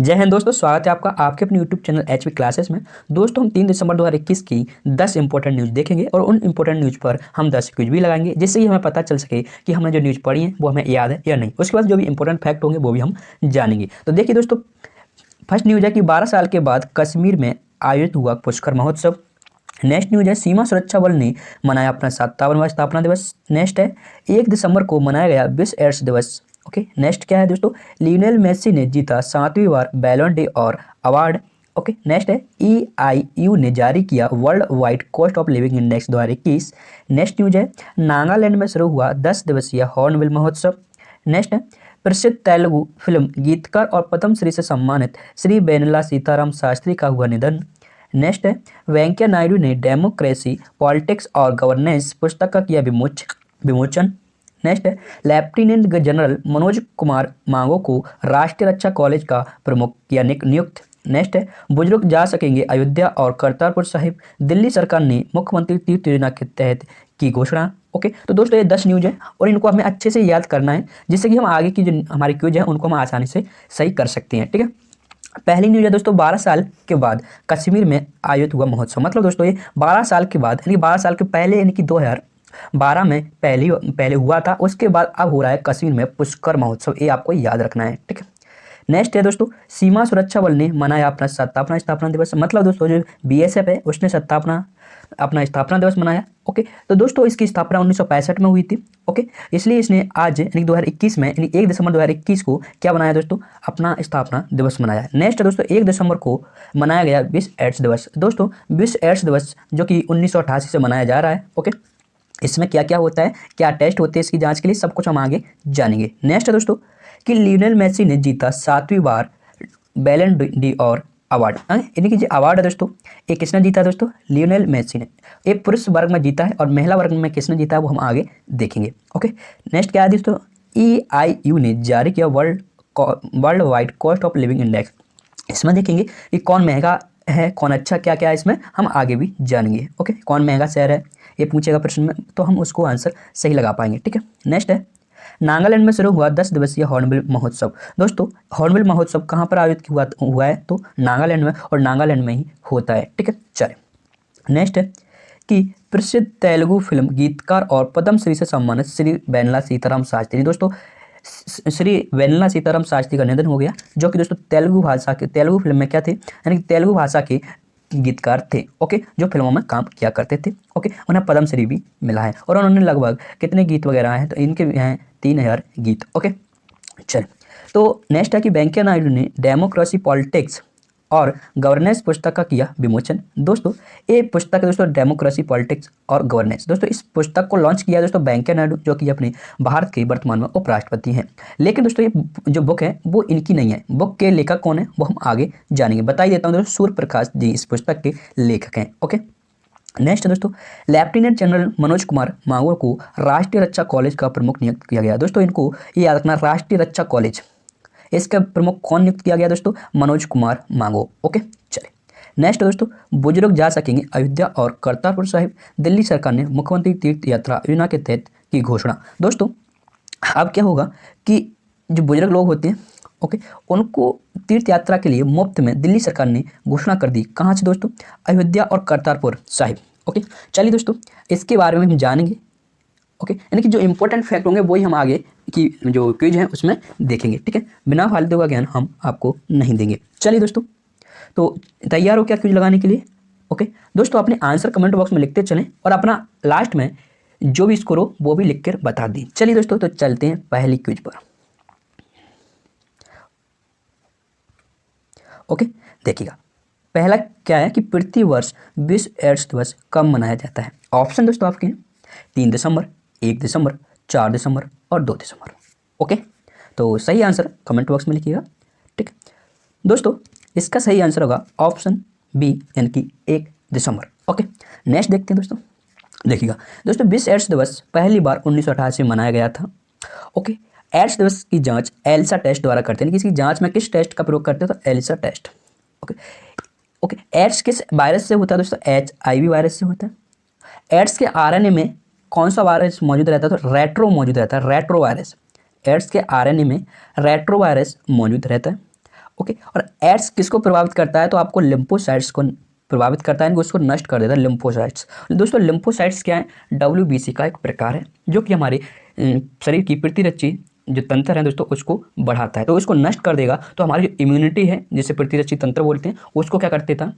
जय हिंद दोस्तों, स्वागत है आपका आपके अपने यूट्यूब चैनल एचपी क्लासेस में। दोस्तों, हम 3 दिसंबर 2021 की 10 इंपॉर्टेंट न्यूज़ देखेंगे और उन इंपॉर्टेंट न्यूज़ पर हम 10 क्विज भी लगाएंगे, जिससे कि हमें पता चल सके कि हमने जो न्यूज़ पढ़ी है वो हमें याद है या नहीं। उसके बाद जो भी इंपॉर्टेंट फैक्ट होंगे वो भी हम जानेंगे। तो देखिए दोस्तों, फर्स्ट न्यूज़ है कि 12 साल के बाद कश्मीर में आयोजित हुआ पुष्कर महोत्सव। नेक्स्ट न्यूज है, सीमा सुरक्षा बल ने मनाया अपना 57वां स्थापना दिवस। नेक्स्ट है, 1 दिसंबर को मनाया गया विश्व एड्स दिवस। ओके, नेक्स्ट क्या है दोस्तों, लियोनेल मेसी ने जीता 7वीं बार बैलन डी और अवार्ड। ओके, नेक्स्ट है, EIU ने जारी किया world wide cost of living index 2021। Next news है, नागालैंड में शुरू हुआ 10 दिवसीय हॉर्नबिल महोत्सव। नेक्स्ट है, प्रसिद्ध तेलुगु फिल्म गीतकार और पद्मश्री से सम्मानित श्री वेनला सीताराम शास्त्री का हुआ निधन। नेक्स्ट है, वेंकैया नायडू ने डेमोक्रेसी पॉलिटिक्स और गवर्नेंस पुस्तक का किया विमोचन। नेक्स्ट है, लेफ्टिनेंट जनरल मनोज कुमार मांगो को राष्ट्रीय रक्षा कॉलेज का प्रमुख किया नियुक्त। नेक्स्ट है, बुजुर्ग जा सकेंगे अयोध्या और करतारपुर साहिब, दिल्ली सरकार ने मुख्यमंत्री तीर्थ योजना के तहत की घोषणा। ओके, तो दोस्तों ये 10 न्यूज है और इनको हमें अच्छे से याद करना है, जिससे कि हम आगे की जो हमारी क्विज है उनको हम आसानी से सही कर सकते हैं। ठीक है, पहली न्यूज है दोस्तों, 12 साल के बाद कश्मीर में आयोजित हुआ महोत्सव। मतलब दोस्तों ये 12 साल के बाद, यानी 12 साल के पहले, यानी कि 2012 में पहले हुआ था, उसके बाद अब हो रहा है कश्मीर में पुष्कर महोत्सव। ये आपको याद रखना है। ठीक है, नेक्स्ट है दोस्तों, सीमा सुरक्षा बल ने मनाया अपना स्थापना दिवस। मतलब दोस्तों जो BSF है उसने अपना स्थापना दिवस मनाया। ओके, तो दोस्तों इसकी स्थापना 1965 में हुई थी। ओके, इसलिए इसने आज यानी 2021 में, यानी 1 दिसंबर 2021 को क्या बनाया दोस्तों, अपना स्थापना दिवस मनाया। नेक्स्ट है दोस्तों, 1 दिसंबर को मनाया गया विश्व एड्स दिवस। दोस्तों विश्व एड्स दिवस जो कि 1988 से मनाया जा रहा है। ओके, इसमें क्या क्या होता है, क्या टेस्ट होते हैं इसकी जांच के लिए, सब कुछ हम आगे जानेंगे। नेक्स्ट है दोस्तों कि लियोनेल मेसी ने जीता 7वीं बार बैलन डी और अवार्ड। यानी कि जो अवार्ड है दोस्तों, ये किसने जीता दोस्तों, लियोनेल मेसी ने। ये पुरुष वर्ग में जीता है और महिला वर्ग में किसने जीता है वो हम आगे देखेंगे। ओके, नेक्स्ट क्या है दोस्तों, EIU ने जारी किया world wide cost of living index. इसमें देखेंगे कि कौन महंगा है, कौन अच्छा, क्या क्या है इसमें हम आगे भी जानेंगे। ओके, कौन महंगा शहर है ये पूछेगा प्रश्न में, तो हम उसको आंसर सही लगा पाएंगे। ठीक है, नेक्स्ट है, नागालैंड में शुरू हुआ 10 दिवसीय हॉर्नबिल महोत्सव। दोस्तों हॉर्नबिल महोत्सव कहाँ पर आयोजित हुआ है, तो नागालैंड में, और नागालैंड में ही होता है। ठीक है, चलिए नेक्स्ट है कि प्रसिद्ध तेलुगु फिल्म गीतकार और पद्मश्री से सम्मानित श्री वेनला सीताराम शास्त्री। दोस्तों श्री वेनला सीताराम शास्त्री का निधन हो गया, जो कि दोस्तों तेलुगु फिल्म में क्या थे, यानी कि तेलुगु भाषा के गीतकार थे। ओके, जो फिल्मों में काम किया करते थे। ओके, उन्हें पद्मश्री भी मिला है और उन्होंने लगभग कितने गीत वगैरह हैं, तो इनके हैं 3000 गीत। ओके, चल, तो नेक्स्ट है कि वेंकैया नायडू ने डेमोक्रेसी पॉलिटिक्स और गवर्नेंस पुस्तक का किया विमोचन। दोस्तों ये पुस्तक है दोस्तों, डेमोक्रेसी पॉलिटिक्स और गवर्नेंस। दोस्तों इस पुस्तक को लॉन्च किया दोस्तों वेंकैया नायडू, जो कि अपने भारत के वर्तमान में उपराष्ट्रपति हैं। लेकिन दोस्तों ये जो बुक है वो इनकी नहीं है। बुक के लेखक कौन है वो हम आगे जानेंगे। बता ही देता हूँ दोस्तों, सूर्य प्रकाश जी इस पुस्तक के लेखक हैं। ओके, नेक्स्ट दोस्तों, लेफ्टिनेंट जनरल मनोज कुमार मांगो को राष्ट्रीय रक्षा कॉलेज का प्रमुख नियुक्त किया गया। दोस्तों इनको ये याद रखना, राष्ट्रीय रक्षा कॉलेज, इसका प्रमुख कौन नियुक्त किया गया दोस्तों, मनोज कुमार मांगो। ओके, चलिए नेक्स्ट दोस्तों, बुजुर्ग जा सकेंगे अयोध्या और करतारपुर साहिब, दिल्ली सरकार ने मुख्यमंत्री तीर्थ यात्रा योजना के तहत की घोषणा। दोस्तों अब क्या होगा कि जो बुजुर्ग लोग होते हैं, ओके, उनको तीर्थ यात्रा के लिए मुफ्त में दिल्ली सरकार ने घोषणा कर दी। कहाँ से दोस्तों, अयोध्या और करतारपुर साहिब। ओके, चलिए दोस्तों इसके बारे में हम जानेंगे। ओके, यानी कि जो इंपॉर्टेंट फैक्ट होंगे वही हम आगे की जो क्विज है उसमें देखेंगे। ठीक है, बिना फालतू का ज्ञान हम आपको नहीं देंगे। चलिए दोस्तों, तो तैयार हो क्या क्विज लगाने के लिए। ओके दोस्तों, अपने आंसर कमेंट बॉक्स में लिखते चलें और अपना लास्ट में जो भी स्कोर हो वो भी लिख कर बता दें। चलिए दोस्तों, तो चलते हैं पहली क्विज पर। ओके, देखिएगा पहला क्या है कि प्रति वर्ष विश्व एड्स दिवस कब मनाया जाता है। ऑप्शन दोस्तों आपके हैं 3 दिसंबर, 1 दिसंबर, 4 दिसंबर और 2 दिसंबर। ओके, तो सही आंसर कमेंट बॉक्स में लिखिएगा। ठीक है दोस्तों, इसका सही आंसर होगा ऑप्शन बी, यानी कि 1 दिसंबर। ओके, नेक्स्ट देखते हैं दोस्तों। देखिएगा दोस्तों, विश्व एड्स दिवस पहली बार 1988 में मनाया गया था। ओके, एड्स दिवस की जांच एलिसा टेस्ट द्वारा करते हैं। इसकी जांच में किस टेस्ट का प्रयोग करते हैं, तो ELISA test. Okay okay, AIDS किस वायरस से होता है दोस्तों, HIV वायरस से होता है। एड्स के RNA में कौन सा वायरस मौजूद रहता है, तो रेट्रो मौजूद रहता है, रेट्रो वायरस। एड्स के RNA में रेट्रो वायरस मौजूद रहता है। ओके। और एड्स किसको प्रभावित करता है, तो आपको लिम्फोसाइट्स को प्रभावित करता है, उसको नष्ट कर देता है लिम्फोसाइट्स। दोस्तों लिम्फोसाइट्स क्या है, WBC का एक प्रकार है जो कि हमारे शरीर की प्रतिरक्षी जो तंत्र है दोस्तों उसको बढ़ाता है, तो इसको नष्ट कर देगा तो हमारी जो इम्यूनिटी है जिसे प्रतिरक्षी तंत्र बोलते हैं उसको क्या कर देता है,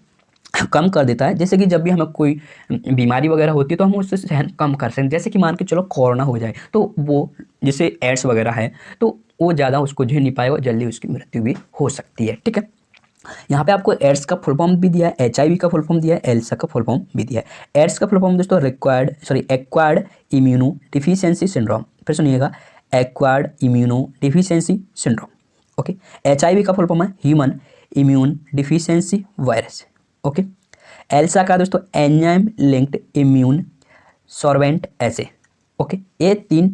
कम कर देता है। जैसे कि जब भी हमें कोई बीमारी वगैरह होती है तो हम उससे सहन कम कर सकते हैं। जैसे कि मान के चलो कोरोना हो जाए तो वो जैसे एड्स वगैरह है तो वो ज़्यादा उसको झेल नहीं पाएगा, जल्दी उसकी मृत्यु भी हो सकती है। ठीक है, यहाँ पे आपको एड्स का फुल फॉर्म भी दिया है, HIV का फुल फॉर्म दिया है, एल्सा का फुल फॉर्म भी दिया है। एड्स का फुल फॉर्म दोस्तों एक्वायर्ड इम्यूनो डिफिशियंसी सिंड्रोम, फिर सुनिएगा, acquired immuno deficiency syndrome. Okay. HIV का फुल फॉर्म है human immune deficiency virus. Okay. Elsa का दोस्तों एंजाइम लिंक्ड इम्यून सॉर्वेंट ऐसे। ओके, ये 3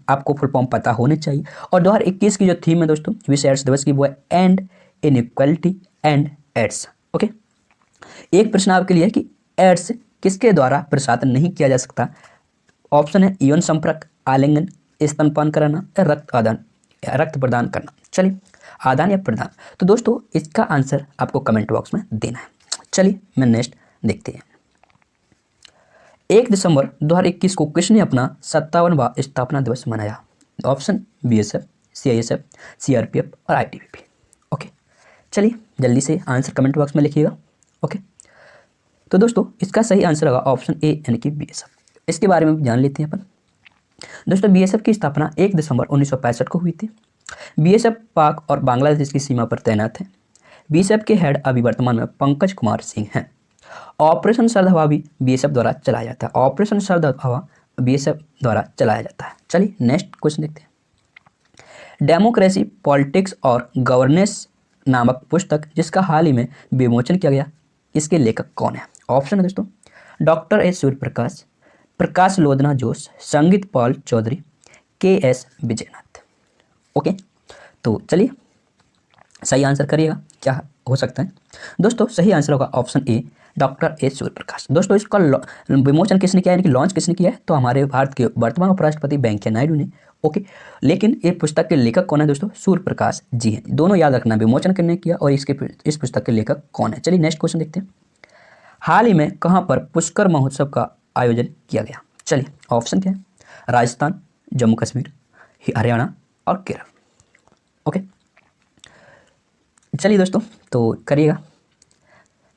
आपको फुल फॉर्म पता होने चाहिए। और 2021 की जो थीम है दोस्तों विश्व एड्स दिवस की वो है and inequality and AIDS. Okay, एक प्रश्न आपके लिए है कि एड्स किसके द्वारा प्रसारित नहीं किया जा सकता। ऑप्शन है यौन संपर्क, आलिंगन, स्तनपान कराना या रक्त प्रदान करना। चलिए, आदान या प्रदान, तो दोस्तों इसका आंसर आपको कमेंट बॉक्स में देना है। चलिए मैं नेक्स्ट देखते हैं। 1 दिसंबर 2021 को किसने अपना 57वां स्थापना दिवस मनाया। ऑप्शन BSF, CISF, CRPF और ITBP। ओके, चलिए जल्दी से आंसर कमेंट बॉक्स में लिखिएगा। ओके, तो दोस्तों इसका सही आंसर होगा ऑप्शन A यानी कि BSF। इसके बारे में जान लेते हैं अपन। दोस्तों BSF की स्थापना 1 दिसंबर 1965 को हुई थी। BSF पाक और बांग्लादेश की सीमा पर तैनात है। BSF के हेड अभी वर्तमान में पंकज कुमार सिंह हैं। ऑपरेशन सर्द हवा भी BSF द्वारा चलाया जाता है। ऑपरेशन सर्द हवा BSF द्वारा चलाया जाता है। चलिए नेक्स्ट क्वेश्चन देखते हैं। डेमोक्रेसी पॉलिटिक्स और गवर्नेंस नामक पुस्तक जिसका हाल ही में विमोचन किया गया, इसके लेखक कौन है। ऑप्शन है दोस्तों डॉक्टर एस सूर्यप्रकाश, प्रकाश लोधना जोश, संगीत पाल चौधरी, KS विजयनाथ। ओके, तो चलिए सही आंसर करिएगा, क्या हो सकता है। दोस्तों सही आंसर होगा option A doctor S Suryaprakash. दोस्तों इसका विमोचन किसने किया यानी कि लॉन्च किसने किया है, तो हमारे भारत के वर्तमान उपराष्ट्रपति वेंकैया नायडू ने। ओके, लेकिन ये पुस्तक के लेखक कौन है दोस्तों, सूर्यप्रकाश जी हैं। दोनों याद रखना, विमोचन किसने किया और इस पुस्तक के लेखक कौन है। चलिए नेक्स्ट क्वेश्चन देखते हैं। हाल ही में कहाँ पर पुष्कर महोत्सव का आयोजन किया गया। चलिए ऑप्शन क्या है, राजस्थान, जम्मू कश्मीर, हरियाणा और केरल। ओके, चलिए दोस्तों तो करिएगा।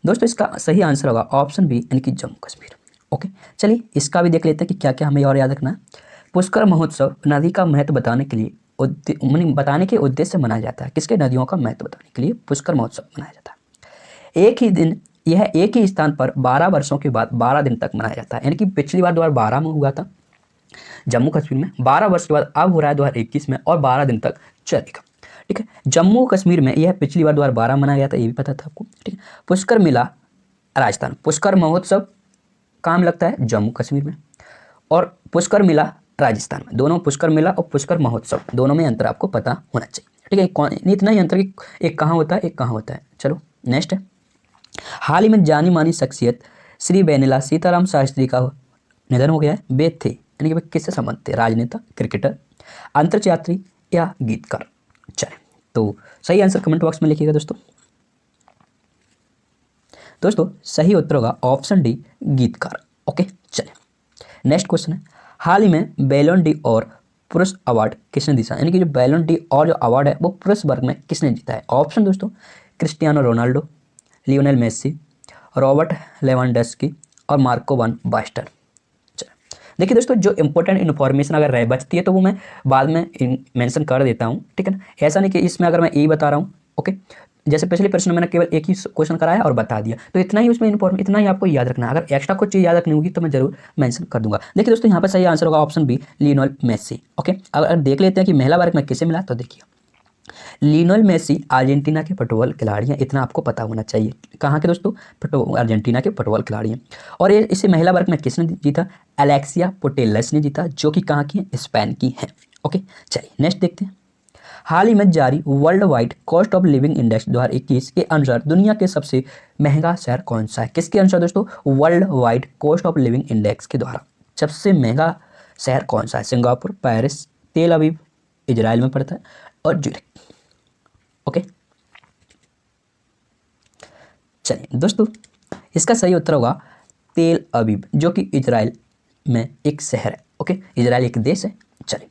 दोस्तों इसका सही आंसर होगा ऑप्शन B यानी कि जम्मू कश्मीर। ओके, चलिए इसका भी देख लेते हैं कि क्या क्या हमें और याद रखना है। पुष्कर महोत्सव नदी का महत्व बताने के लिए बताने के उद्देश्य से मनाया जाता है। किसके, नदियों का महत्व बताने के लिए पुष्कर महोत्सव मनाया जाता है। यह एक ही स्थान पर 12 वर्षों के बाद 12 दिन तक मनाया जाता है। यानी कि पिछली बार 2012 में हुआ था जम्मू कश्मीर में, 12 वर्ष के बाद अब हो रहा है 2021 में और 12 दिन तक चलेगा। ठीक है, जम्मू कश्मीर में यह पिछली बार 2012 मनाया गया था, ये भी पता था आपको। ठीक है, पुष्कर मेला राजस्थान, पुष्कर महोत्सव काम लगता है जम्मू कश्मीर में और पुष्कर मेला राजस्थान में। दोनों पुष्कर मेला और पुष्कर महोत्सव दोनों में अंतर आपको पता होना चाहिए। ठीक है, इतना ही अंतर कि एक कहाँ होता है एक कहाँ होता है। चलो नेक्स्ट है। हाल ही में जानी मानी शख्सियत श्री बेनीला सीताराम शास्त्री का निधन हो गया है। वे थे यानी कि वे किससे संबंध थे, राजनेता, क्रिकेटर, अंतरिक्ष यात्री या गीतकार। चले, तो सही आंसर कमेंट बॉक्स में लिखिएगा दोस्तों। दोस्तों सही उत्तर होगा ऑप्शन D गीतकार। ओके, चले नेक्स्ट क्वेश्चन है। हाल ही में बैलोन डी और पुरुष अवार्ड किसने जीता, यानी कि जो बैलोन डी और जो अवार्ड है वो पुरुष वर्ग में किसने जीता है। ऑप्शन दोस्तों Cristiano Ronaldo, Lionel Messi, Robert Lewandowski और मार्को वन बास्टर। देखिए दोस्तों जो इंपॉर्टेंट इन्फॉर्मेशन अगर रह बचती है तो वो मैं बाद में मेंशन कर देता हूँ। ठीक है ना, ऐसा नहीं कि इसमें अगर मैं यही बता रहा हूँ। ओके, जैसे पिछले प्रश्न में मैंने केवल एक ही क्वेश्चन कराया और बता दिया, तो इतना ही उसमें इतना ही आपको याद रखना है। अगर एक्स्ट्रा कुछ चीज़ याद रखनी होगी तो मैं जरूर मेंशन कर दूंगा। देखिए दोस्तों यहाँ पर सही आंसर होगा option B Lionel Messi. Okay, अगर देख लेते हैं कि महिला वर्ग में किसे मिला, तो देखिए लियोनेल मेसी अर्जेंटीना के फुटबॉल खिलाड़ी हैं, इतना आपको पता होना चाहिए। कहाँ के दोस्तों, अर्जेंटीना के फुटबॉल खिलाड़ी हैं। और ये इसे महिला वर्ग में किसने जीता, एलेक्सिया पुटेलस ने जीता, जो कि कहाँ की है, स्पेन की है। ओके, चलिए नेक्स्ट देखते हैं। हाल ही में जारी world wide cost of living index 2021 के अनुसार दुनिया के सबसे महंगा शहर कौन सा है। किसके अनुसार दोस्तों, world wide cost of living index के द्वारा सबसे महंगा शहर कौन सा है। सिंगापुर, पेरिस, तेल अवीव इजराइल में पड़ता है और ज्यूरिख। ओके, चलिए दोस्तों, इसका सही उत्तर होगा तेल अवीव, जो कि इजराइल में एक शहर है। ओके, इजराइल एक देश है। चलिए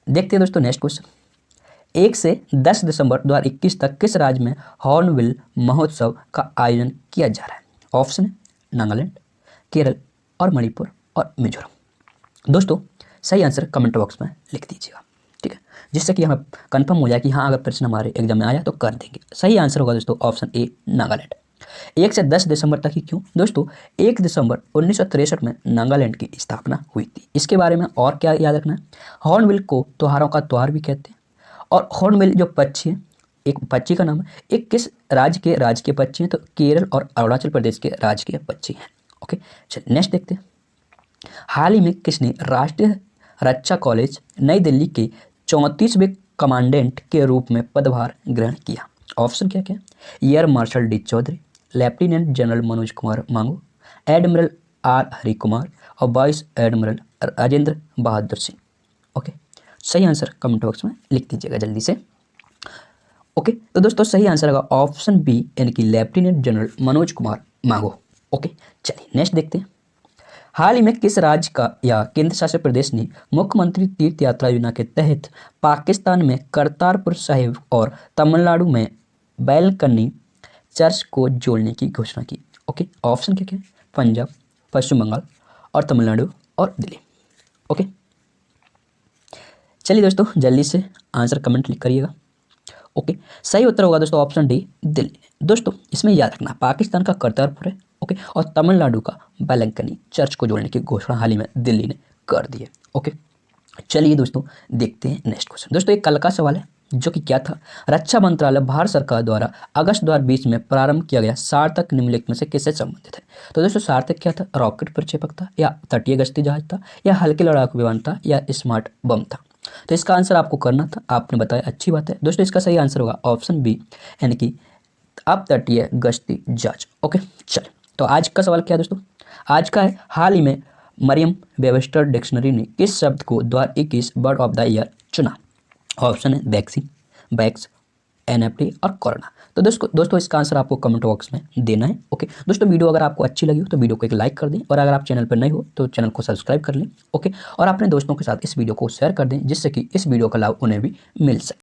देखते हैं दोस्तों नेक्स्ट क्वेश्चन। 1 से 10 दिसंबर 2021 तक किस राज्य में हॉर्नबिल महोत्सव का आयोजन किया जा रहा है? ऑप्शन है नागालैंड, केरल और मणिपुर और मिजोरम। दोस्तों सही आंसर कमेंट बॉक्स में लिख दीजिएगा, ठीक है, जिससे कि हमें कंफर्म हो जाए कि हाँ अगर प्रश्न हमारे एग्जाम में आया तो कर देंगे। सही आंसर होगा दोस्तों ऑप्शन ए नागालैंड। 1 से 10 दिसंबर तक ही क्यों? दोस्तों 1 दिसंबर 1963 में नागालैंड की स्थापना हुई थी। इसके बारे में और क्या याद रखना है, हॉर्नबिल को त्योहारों का त्योहार भी कहते हैं। और हॉर्नबिल जो पक्षी है, एक पक्षी का नाम है, एक किस राज्य के पक्षी हैं? तो केरल और अरुणाचल प्रदेश के राज्य के पक्षी हैं। ओके चलिए नेक्स्ट देखते हैं। हाल ही में किसने राष्ट्रीय रक्षा कॉलेज नई दिल्ली के 34वें कमांडेंट के रूप में पदभार ग्रहण किया? ऑप्शन क्या क्या? Air marshal D Chaudhari, lieutenant general Manoj Kumar मांगू, एडमिरल आर हरि कुमार और vice admiral Rajendra Bahadur Singh. Okay सही आंसर कमेंट बॉक्स में लिख दीजिएगा जल्दी से। ओके तो दोस्तों सही आंसर होगा ऑप्शन बी, यानी कि लेफ्टिनेंट जनरल मनोज कुमार मांगू। ओके चलिए नेक्स्ट देखते हैं। हाल ही में किस राज्य का या केंद्र शासित प्रदेश ने मुख्यमंत्री तीर्थ यात्रा योजना के तहत पाकिस्तान में करतारपुर साहिब और तमिलनाडु में बैलकनी चर्च को जोड़ने की घोषणा की? ओके ऑप्शन क्या क्या? पंजाब, पश्चिम बंगाल और तमिलनाडु और दिल्ली। ओके चलिए दोस्तों जल्दी से आंसर कमेंट लिख करिएगा। ओके सही उत्तर होगा दोस्तों ऑप्शन डी दिल्ली। दोस्तों इसमें याद रखना पाकिस्तान का करतारपुर है, ओके, और तमिलनाडु का बैलंकनी चर्च को जोड़ने की घोषणा हाल ही में दिल्ली ने कर दी है। ओके चलिए दोस्तों देखते हैं नेक्स्ट क्वेश्चन। दोस्तों एक कल का सवाल है जो कि क्या था, रक्षा मंत्रालय भारत सरकार द्वारा अगस्त 2020 में प्रारंभ किया गया सार्थक निम्नलिखित में से किससे संबंधित है? तो दोस्तों सार्थक क्या था? रॉकेट प्रक्षेपक था, या तटीय गश्ती जहाज था, या हल्के लड़ाकू विमान था, या स्मार्ट बम था? तो इसका आंसर आपको करना था, आपने बताया, अच्छी बात है दोस्तों। इसका सही आंसर होगा ऑप्शन बी, यानी कि अपतटीय गश्ती जहाज। ओके चलिए तो आज का सवाल क्या है दोस्तों? आज का है, हाल ही में मरियम वेबस्टर डिक्शनरी ने किस शब्द को 2021 वर्ड ऑफ द ईयर चुना? ऑप्शन है वैक्सीन, वैक्स, एनएफटी और कोरोना। तो दोस्तों इसका आंसर आपको कमेंट बॉक्स में देना है। ओके दोस्तों वीडियो अगर आपको अच्छी लगी हो तो वीडियो को एक लाइक कर दें, और अगर आप चैनल पर नए हो तो चैनल को सब्सक्राइब कर लें। ओके और अपने दोस्तों के साथ इस वीडियो को शेयर कर दें, जिससे कि इस वीडियो का लाभ उन्हें भी मिल सके।